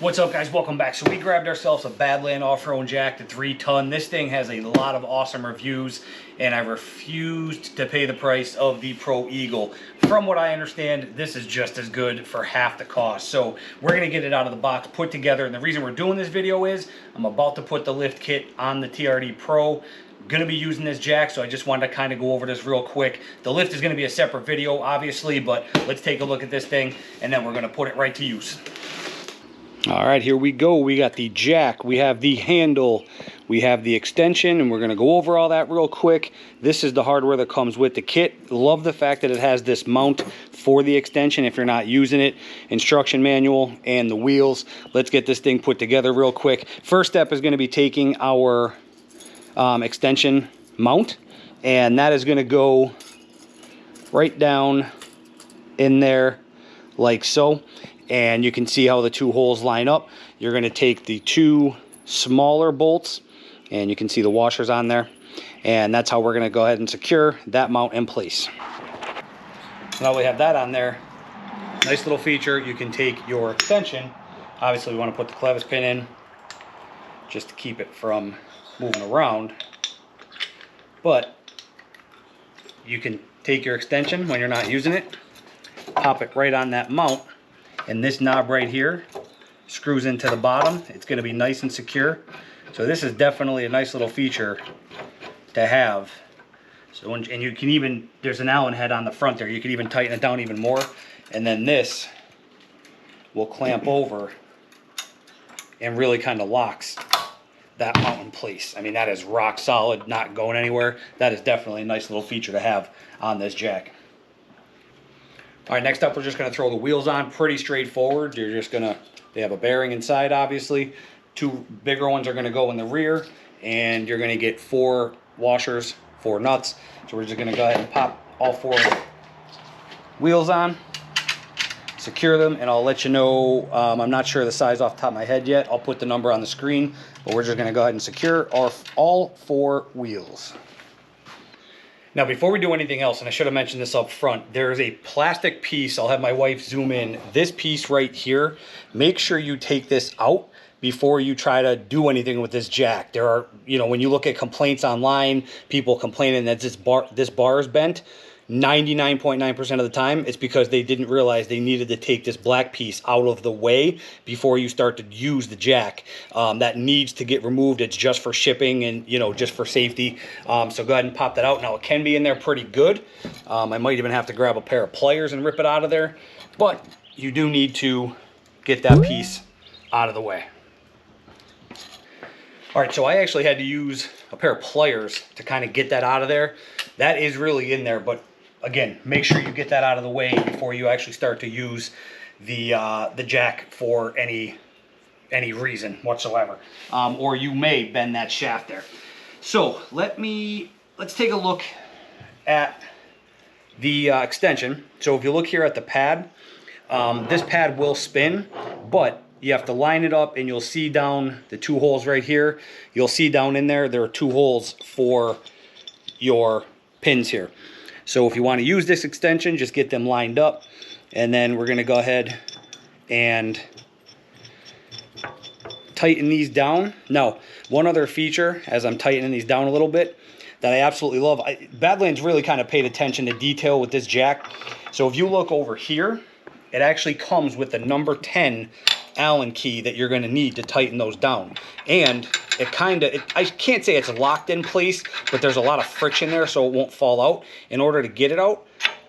What's up, guys? Welcome back. So we grabbed ourselves a Badlands Offroad jack, the 3-ton. This thing has a lot of awesome reviews, and I refused to pay the price of the Pro Eagle. From what I understand, this is just as good for half the cost. So we're going to get it out of the box, put together, and the reason we're doing this video is I'm about to put the lift kit on the TRD Pro. Going to be using this jack, so I just wanted to kind of go over this real quick. The lift is going to be a separate video, obviously, but let's take a look at this thing, and then we're going to put it right to use. All right, here we go. We got the jack, we have the handle, we have the extension, and we're going to go over all that real quick. This is the hardware that comes with the kit. Love the fact that it has this mount for the extension if you're not using it. Instruction manual and the wheels. Let's get this thing put together real quick. First step is going to be taking our extension mount, and that is going to go right down in there like so. And you can see how the two holes line up. You're going to take the two smaller bolts, and you can see the washers on there, and that's how we're going to go ahead and secure that mount in place. So now we have that on there. Nice little feature. You can take your extension. Obviously we want to put the clevis pin in just to keep it from moving around, but you can take your extension when you're not using it, pop it right on that mount, and this knob right here screws into the bottom. It's going to be nice and secure. So this is definitely a nice little feature to have. So, and you can even, there's an Allen head on the front there. You can even tighten it down even more. And then this will clamp over and really kind of locks that mount in place. I mean, that is rock solid, not going anywhere. That is definitely a nice little feature to have on this jack. All right, next up, we're just going to throw the wheels on. Pretty straightforward. You're just going to, they have a bearing inside, obviously. Two bigger ones are going to go in the rear, and you're going to get 4 washers, 4 nuts. So we're just going to go ahead and pop all 4 wheels on, secure them, and I'll let you know. I'm not sure the size off the top of my head yet. I'll put the number on the screen, but we're just going to go ahead and secure all 4 wheels. Now, before we do anything else, and I should have mentioned this up front, there is a plastic piece. I'll have my wife zoom in. This piece right here, make sure you take this out before you try to do anything with this jack. There are, you know, when you look at complaints online, people complaining that this bar is bent. 99.9% of the time, it's because they didn't realize they needed to take this black piece out of the way before you start to use the jack. That needs to get removed. It's just for shipping and, you know, just for safety. So go ahead and pop that out. Now, it can be in there pretty good. I might even have to grab a pair of pliers and rip it out of there, but you do need to get that piece out of the way. All right, so I actually had to use a pair of pliers to kind of get that out of there. That is really in there, but again, make sure you get that out of the way before you actually start to use the jack for any reason whatsoever, or you may bend that shaft there. So let's take a look at the extension. So if you look here at the pad, this pad will spin, but you have to line it up, and you'll see down the 2 holes right here. You'll see down in there are 2 holes for your pins here. So if you want to use this extension, just get them lined up, and then we're going to go ahead and tighten these down. Now, one other feature as I'm tightening these down a little bit that I absolutely love, Badlands really kind of paid attention to detail with this jack. So if you look over here, it actually comes with the number 10 Allen key that you're going to need to tighten those down. And I can't say it's locked in place, but there's a lot of friction there so it won't fall out. In order to get it out,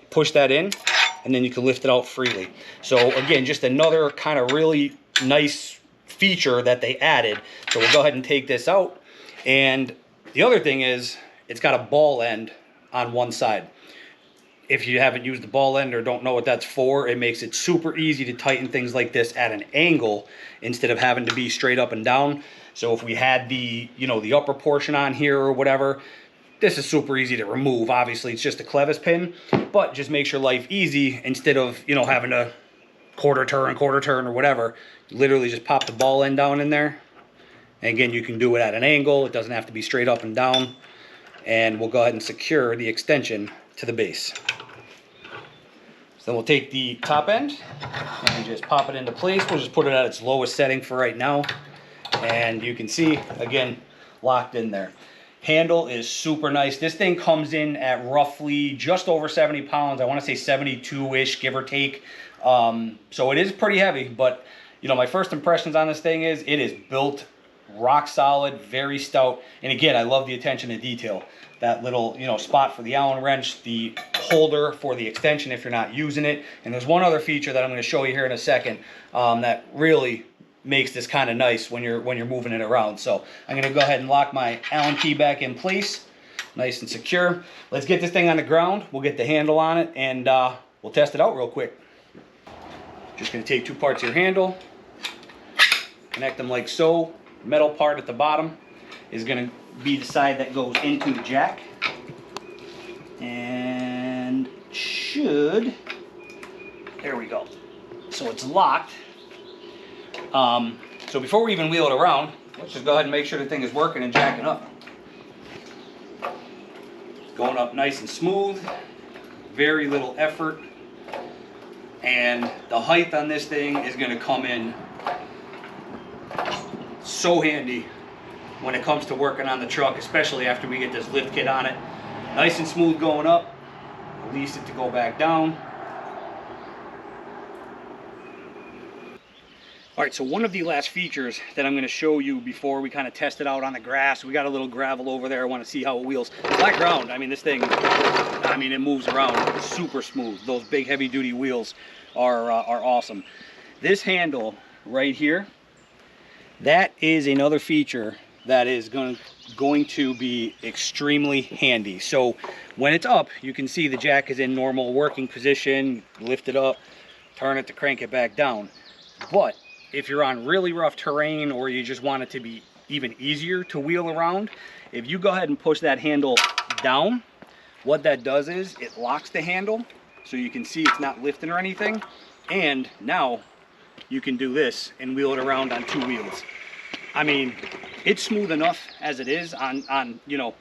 push that in, and then you can lift it out freely. So again, just another kind of really nice feature that they added. So we'll go ahead and take this out. And the other thing is, it's got a ball end on one side. If you haven't used the ball end or don't know what that's for, it makes it super easy to tighten things like this at an angle instead of having to be straight up and down. So if we had the upper portion on here or whatever, this is super easy to remove. Obviously, it's just a clevis pin, but just makes your life easy instead of, having to quarter turn or whatever. You literally just pop the ball end down in there. And again, you can do it at an angle. It doesn't have to be straight up and down. And we'll go ahead and secure the extension to the base. So then we'll take the top end and just pop it into place. We'll just put it at its lowest setting for right now. And you can see, again, locked in there. Handle is super nice. This thing comes in at roughly just over 70 pounds. I want to say 72-ish, give or take. So it is pretty heavy, but you know, my first impressions on this thing is it is built rock solid, very stout. And again, I love the attention to detail. That little, you know, spot for the Allen wrench, the holder for the extension if you're not using it. And there's one other feature that I'm going to show you here in a second that really makes this kind of nice when you're moving it around. So I'm going to go ahead and lock my Allen key back in place, nice and secure. Let's get this thing on the ground. We'll get the handle on it, and we'll test it out real quick. Just going to take 2 parts of your handle, connect them like so. Metal part at the bottom is going to be the side that goes into the jack, and there we go. So it's locked. So before we even wheel it around, let's just go ahead and make sure the thing is working and jacking up. Going up nice and smooth, very little effort, and the height on this thing is going to come in so handy when it comes to working on the truck, especially after we get this lift kit on it. Nice and smooth going up, release it to go back down. All right, so one of the last features that I'm going to show you before we kind of test it out on the grass, we got a little gravel over there. I want to see how it wheels. Flat ground, I mean, this thing, I mean, it moves around super smooth. Those big heavy duty wheels are awesome. This handle right here, that is another feature that is going to be extremely handy. So when it's up, you can see the jack is in normal working position. Lift it up, turn it to crank it back down. But if you're on really rough terrain, or you just want it to be even easier to wheel around, if you go ahead and push that handle down, what that does is it locks the handle, so you can see it's not lifting or anything. And now you can do this and wheel it around on 2 wheels. I mean, it's smooth enough as it is on you know,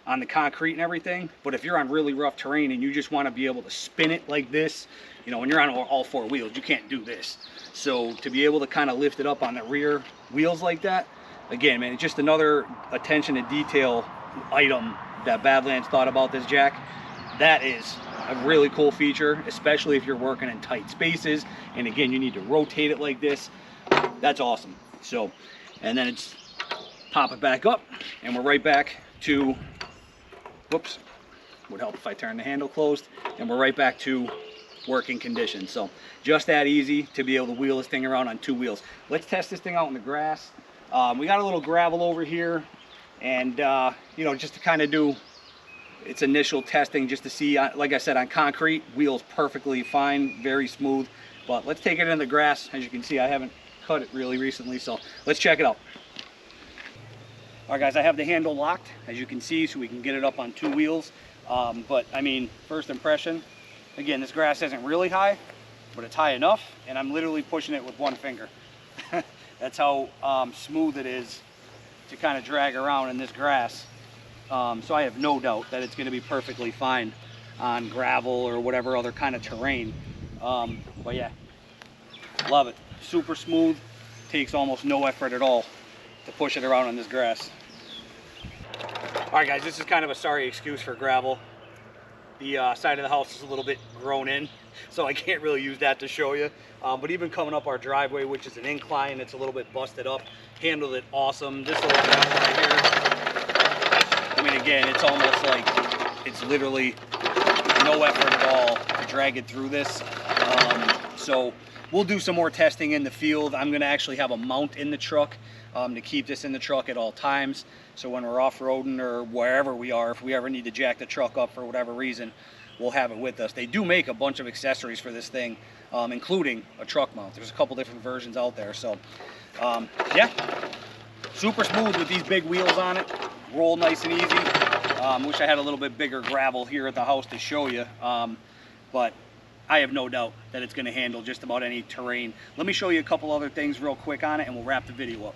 on the concrete and everything, but if you're on really rough terrain and you just want to be able to spin it like this, you know, when you're on all 4 wheels, you can't do this. So to be able to kind of lift it up on the rear wheels like that, again, man, it's just another attention to detail item that Badlands thought about this jack. That is a really cool feature, especially if you're working in tight spaces, and again, you need to rotate it like this. That's awesome. So, and then it's pop it back up, and we're right back to, whoops, would help if I turn the handle closed, and we're right back to working condition. So just that easy to be able to wheel this thing around on 2 wheels. Let's test this thing out in the grass. We got a little gravel over here, and you know, just to kind of do its initial testing, just to see, like I said, on concrete, wheels perfectly fine, very smooth. But let's take it in the grass. As you can see, I haven't cut it really recently, so let's check it out. All right, guys, I have the handle locked, as you can see, so we can get it up on 2 wheels. But I mean, first impression, again, this grass isn't really high, but it's high enough, and I'm literally pushing it with 1 finger. That's how smooth it is to kind of drag around in this grass. So I have no doubt that it's going to be perfectly fine on gravel or whatever other kind of terrain. But yeah, love it. Super smooth, takes almost no effort at all to push it around on this grass. All right, guys, this is kind of a sorry excuse for gravel. The side of the house is a little bit grown in, so I can't really use that to show you. But even coming up our driveway, which is an incline, it's a little bit busted up. Handled it awesome. This little gravel right here, I mean, again, it's almost like it's literally no effort at all to drag it through this. So we'll do some more testing in the field. I'm gonna actually have a mount in the truck to keep this in the truck at all times. So when we're off-roading or wherever we are, if we ever need to jack the truck up for whatever reason, we'll have it with us. They do make a bunch of accessories for this thing, including a truck mount. There's a couple different versions out there. So yeah, super smooth with these big wheels on it. Roll nice and easy. Wish I had a little bit bigger gravel here at the house to show you, but I have no doubt that it's going to handle just about any terrain. Let me show you a couple other things real quick on it, and we'll wrap the video up.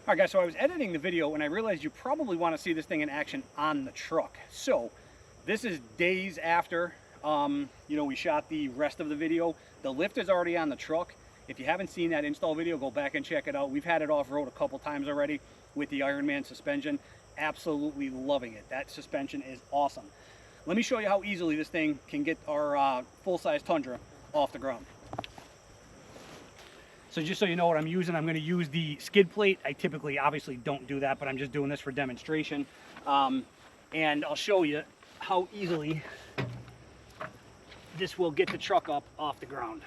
All right, guys, so I was editing the video and I realized you probably want to see this thing in action on the truck. So this is days after, we shot the rest of the video. The lift is already on the truck. If you haven't seen that install video, go back and check it out. We've had it off-road a couple times already with the Ironman suspension. Absolutely loving it. That suspension is awesome. Let me show you how easily this thing can get our full-size Tundra off the ground. So just so you know what I'm going to use the skid plate. I typically obviously don't do that, but I'm just doing this for demonstration. And I'll show you how easily this will get the truck up off the ground.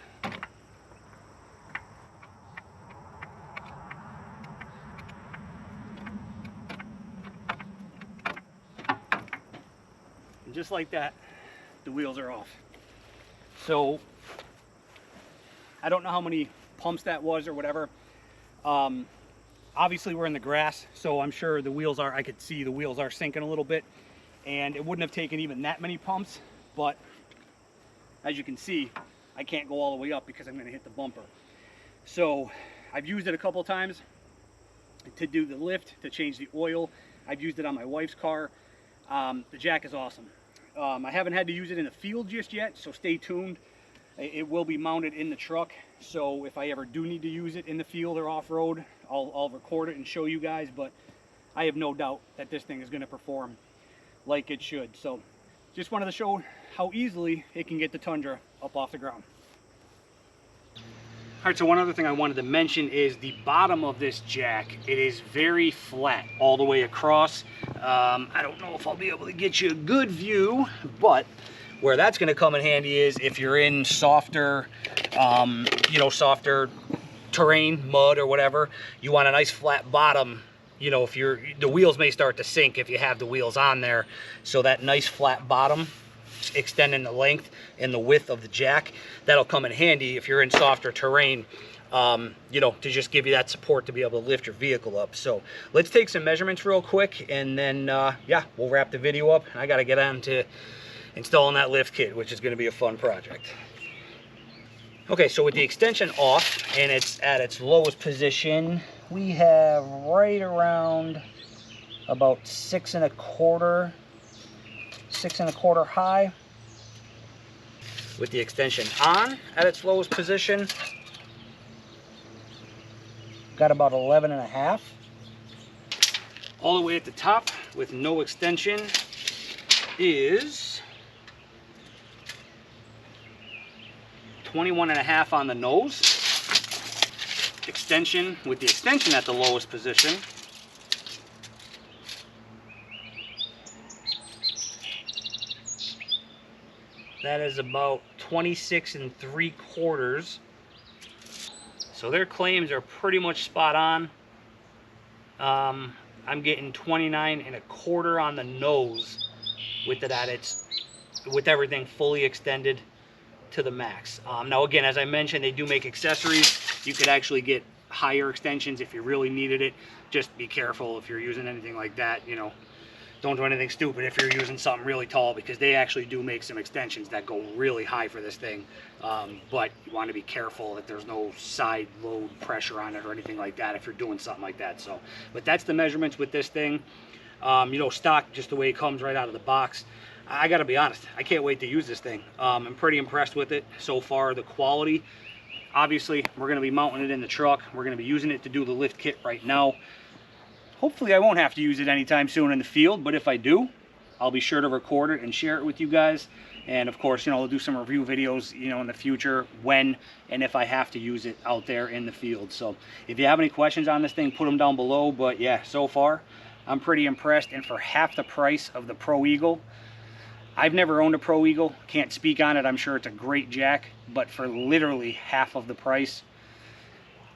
And just like that, the wheels are off. So I don't know how many pumps that was or whatever. Obviously we're in the grass, so I'm sure the wheels are, I could see the wheels are sinking a little bit, and it wouldn't have taken even that many pumps, but as you can see, I can't go all the way up because I'm going to hit the bumper. So I've used it a couple times to do the lift, to change the oil. I've used it on my wife's car. The jack is awesome. I haven't had to use it in the field just yet, so stay tuned. It will be mounted in the truck, so if I ever do need to use it in the field or off-road, I'll record it and show you guys, but I have no doubt that this thing is going to perform like it should. So just wanted to show how easily it can get the Tundra up off the ground. All right, so one other thing I wanted to mention is the bottom of this jack. It is very flat all the way across. I don't know if I'll be able to get you a good view, but where that's going to come in handy is if you're in softer, softer terrain, mud or whatever, you want a nice flat bottom. If the wheels may start to sink if you have the wheels on there. So that nice flat bottom, extending the length and the width of the jack, that'll come in handy if you're in softer terrain, to just give you that support to be able to lift your vehicle up. So let's take some measurements real quick, and then, yeah, we'll wrap the video up. I got to get on to installing that lift kit, which is going to be a fun project. Okay, so with the extension off and it's at its lowest position, we have right around about 6.25 high. With the extension on at its lowest position, got about 11.5. All the way at the top with no extension is 21.5 on the nose. Extension, with the extension at the lowest position, that is about 26.75. So their claims are pretty much spot on. I'm getting 29.25 on the nose with it at with everything fully extended to the max. Now again, as I mentioned, they do make accessories. You could actually get higher extensions if you really needed it. Just be careful if you're using anything like that. Don't do anything stupid if you're using something really tall, because they actually do make some extensions that go really high for this thing. But you want to be careful that there's no side load pressure on it or anything like that if you're doing something like that. So, but that's the measurements with this thing. Stock, just the way it comes right out of the box. I gotta be honest, I can't wait to use this thing. I'm pretty impressed with it so far. The quality, obviously we're gonna be mounting it in the truck. We're gonna be using it to do the lift kit right now. Hopefully I won't have to use it anytime soon in the field, but if I do, I'll be sure to record it and share it with you guys. And of course, I'll do some review videos, in the future when and if I have to use it out there in the field. So if you have any questions on this thing, put them down below. But yeah, so far I'm pretty impressed, and for half the price of the Pro Eagle. I've never owned a Pro Eagle, can't speak on it. I'm sure it's a great jack, but for literally half of the price,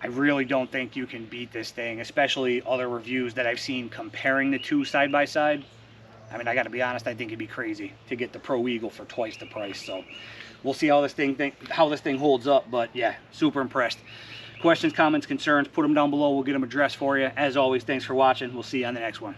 I really don't think you can beat this thing, especially other reviews that I've seen comparing the two side by side. I mean, I got to be honest, I think it'd be crazy to get the Pro Eagle for twice the price. So we'll see how this thing holds up, but yeah, super impressed. Questions, comments, concerns, put them down below. We'll get them addressed for you. As always, thanks for watching. We'll see you on the next one.